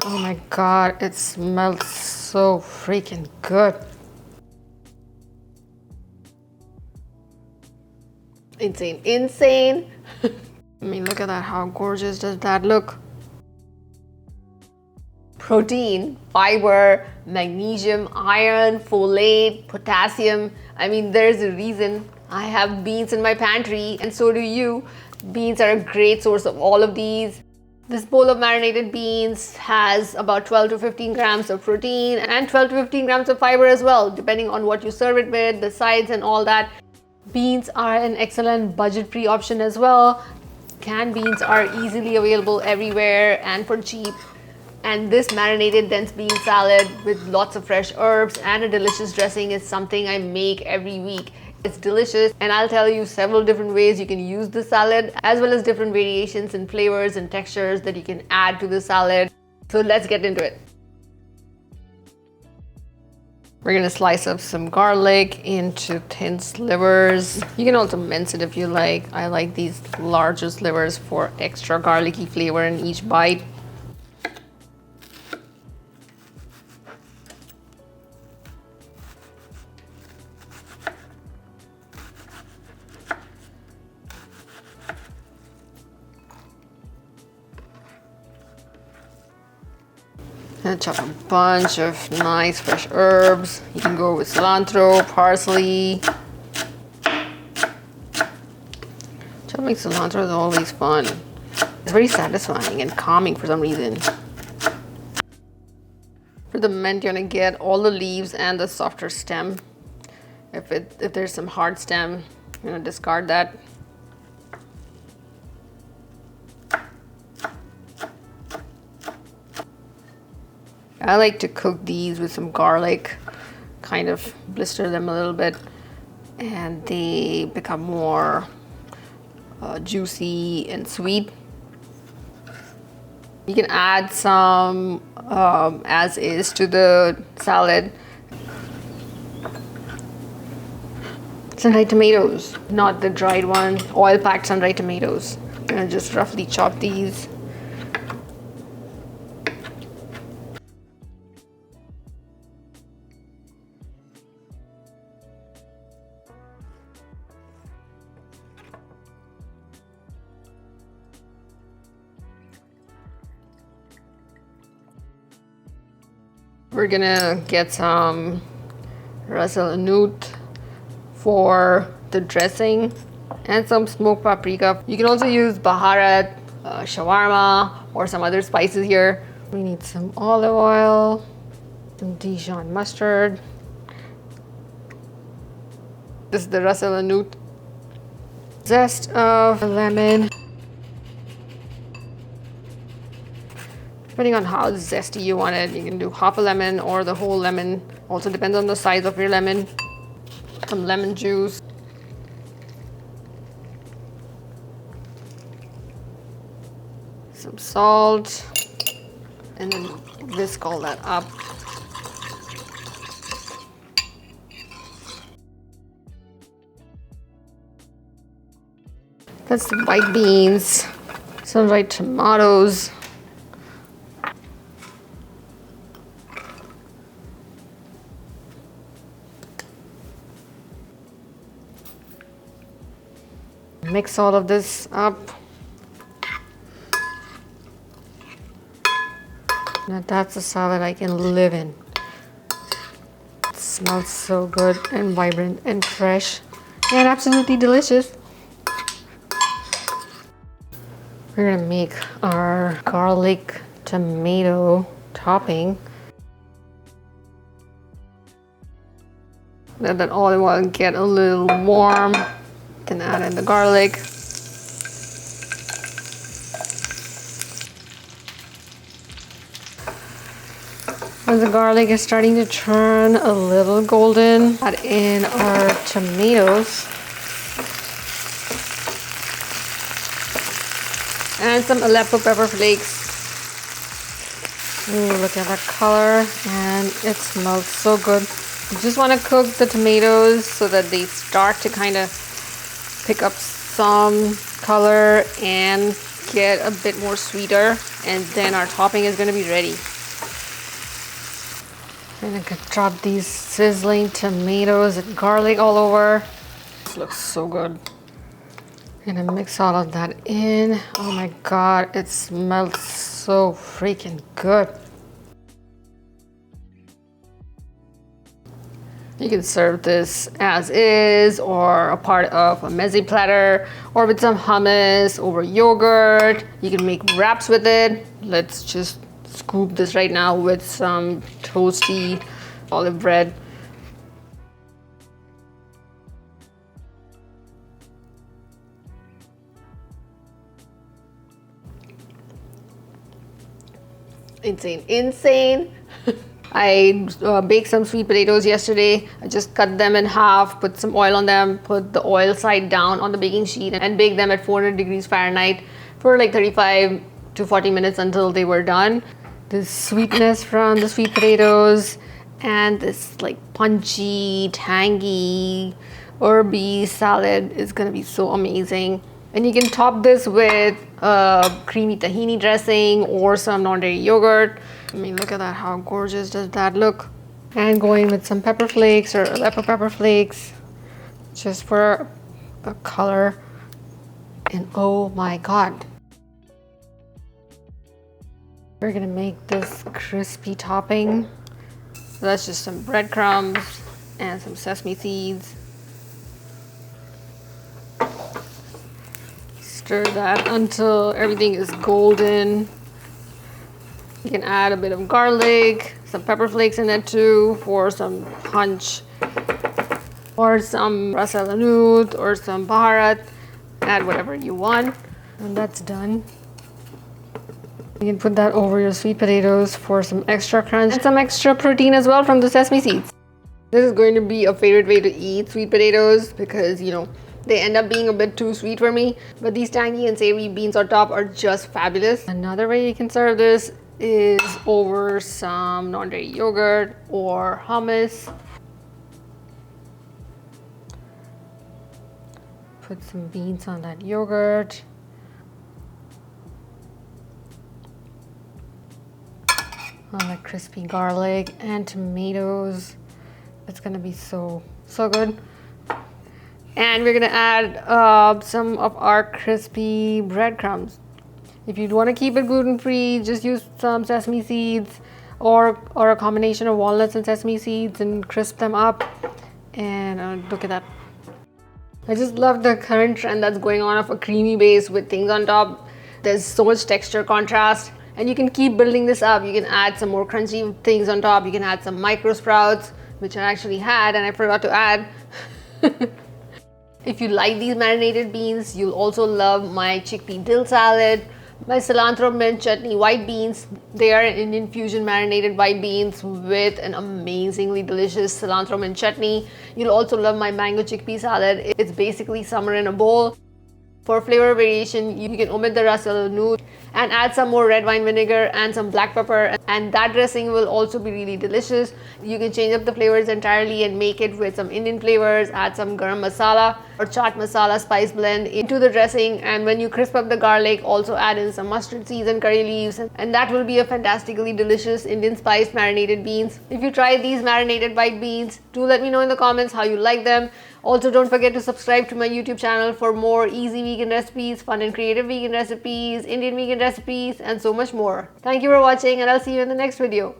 Oh my God, it smells so freaking good. Insane, insane. I mean, look at that. How gorgeous does that look? Protein, fiber, magnesium, iron, folate, potassium. I mean, there's a reason I have beans in my pantry, and so do you. Beans are a great source of all of these. This bowl of marinated beans has about 12 to 15 grams of protein and 12 to 15 grams of fiber as well, depending on what you serve it with, the sides and all that. Beans are an excellent budget-free option as well. Canned beans are easily available everywhere and for cheap. And this marinated dense bean salad with lots of fresh herbs and a delicious dressing is something I make every week. It's delicious, and I'll tell you several different ways you can use the salad, as well as different variations in flavors and textures that you can add to the salad. So let's get into it. We're gonna slice up some garlic into thin slivers. You can also mince it if you like. I like these larger slivers for extra garlicky flavor in each bite. And chop a bunch of nice fresh herbs. You can go with cilantro, parsley. Chopping cilantro is always fun. It's very satisfying and calming for some reason. For the mint, you're gonna get all the leaves and the softer stem. If there's some hard stem, you're gonna discard that. I like to cook these with some garlic, kind of blister them a little bit, and they become more juicy and sweet. You can add some as is to the salad. Sun-dried tomatoes, not the dried one, oil-packed sun-dried tomatoes. I'm gonna just roughly chop these. We're gonna get some ras el hanout for the dressing and some smoked paprika. You can also use baharat, shawarma, or some other spices here. We need some olive oil, some Dijon mustard. This is the ras el hanout. Zest of lemon. Depending on how zesty you want it, you can do half a lemon or the whole lemon. Also depends on the size of your lemon. Some lemon juice. Some salt. And then whisk all that up. That's the white beans. Some white tomatoes. Mix all of this up. Now that's a salad I can live in. It smells so good and vibrant and fresh and absolutely delicious. We're gonna make our garlic tomato topping. Let that olive oil get a little warm. Can add in the garlic. When the garlic is starting to turn a little golden, add in our tomatoes and some Aleppo pepper flakes. Ooh, look at that color, and it smells so good. You just want to cook the tomatoes so that they start to kind of pick up some color and get a bit more sweeter, and then our topping is going to be ready. I'm gonna drop these sizzling tomatoes and garlic all over. This looks so good. Gonna mix all of that in. Oh my god, it smells so freaking good. You can serve this as is or a part of a mezze platter or with some hummus over yogurt. You can make wraps with it. Let's just scoop this right now with some toasty olive bread. Insane. I baked some sweet potatoes yesterday. I just cut them in half, put some oil on them, put the oil side down on the baking sheet and baked them at 400 degrees Fahrenheit for like 35 to 40 minutes until they were done. This sweetness from the sweet potatoes and this like punchy, tangy, herby salad is gonna be so amazing. And you can top this with creamy tahini dressing or some non-dairy yogurt. I mean, look at that, how gorgeous does that look? And going with some pepper flakes or Aleppo pepper flakes, just for a color. And oh my god. We're gonna make this crispy topping. So that's just some breadcrumbs and some sesame seeds. Stir that until everything is golden. You can add a bit of garlic, some pepper flakes in it too for some punch, or some ras el hanout or some baharat. Add whatever you want, and that's done. You can put that over your sweet potatoes for some extra crunch and some extra protein as well from the sesame seeds. This is going to be a favorite way to eat sweet potatoes because, you know, they end up being a bit too sweet for me, but these tangy and savory beans on top are just fabulous. Another way you can serve this is over some non-dairy yogurt or hummus. Put some beans on that yogurt. On the crispy garlic and tomatoes. It's gonna be so good. And we're gonna add some of our crispy breadcrumbs. If you want to keep it gluten-free, just use some sesame seeds or a combination of walnuts and sesame seeds and crisp them up. And look at that. I just love the current trend that's going on of a creamy base with things on top. There's so much texture contrast. And you can keep building this up. You can add some more crunchy things on top. You can add some micro sprouts, which I actually had and I forgot to add. If you like these marinated beans, you'll also love my chickpea dill salad, my cilantro mint chutney white beans. They are an Indian fusion marinated white beans with an amazingly delicious cilantro mint chutney. You'll also love my mango chickpea salad. It's basically summer in a bowl. For flavor variation, you can omit the ras el hanout and add some more red wine vinegar and some black pepper, and that dressing will also be really delicious. You can change up the flavors entirely and make it with some Indian flavors, add some garam masala or chaat masala spice blend into the dressing, and when you crisp up the garlic, also add in some mustard seeds and curry leaves, and that will be a fantastically delicious Indian spiced marinated beans. If you try these marinated white beans, do let me know in the comments how you like them. Also, don't forget to subscribe to my YouTube channel for more easy vegan recipes, fun and creative vegan recipes, Indian vegan recipes, and so much more. Thank you for watching, and I'll see you in the next video.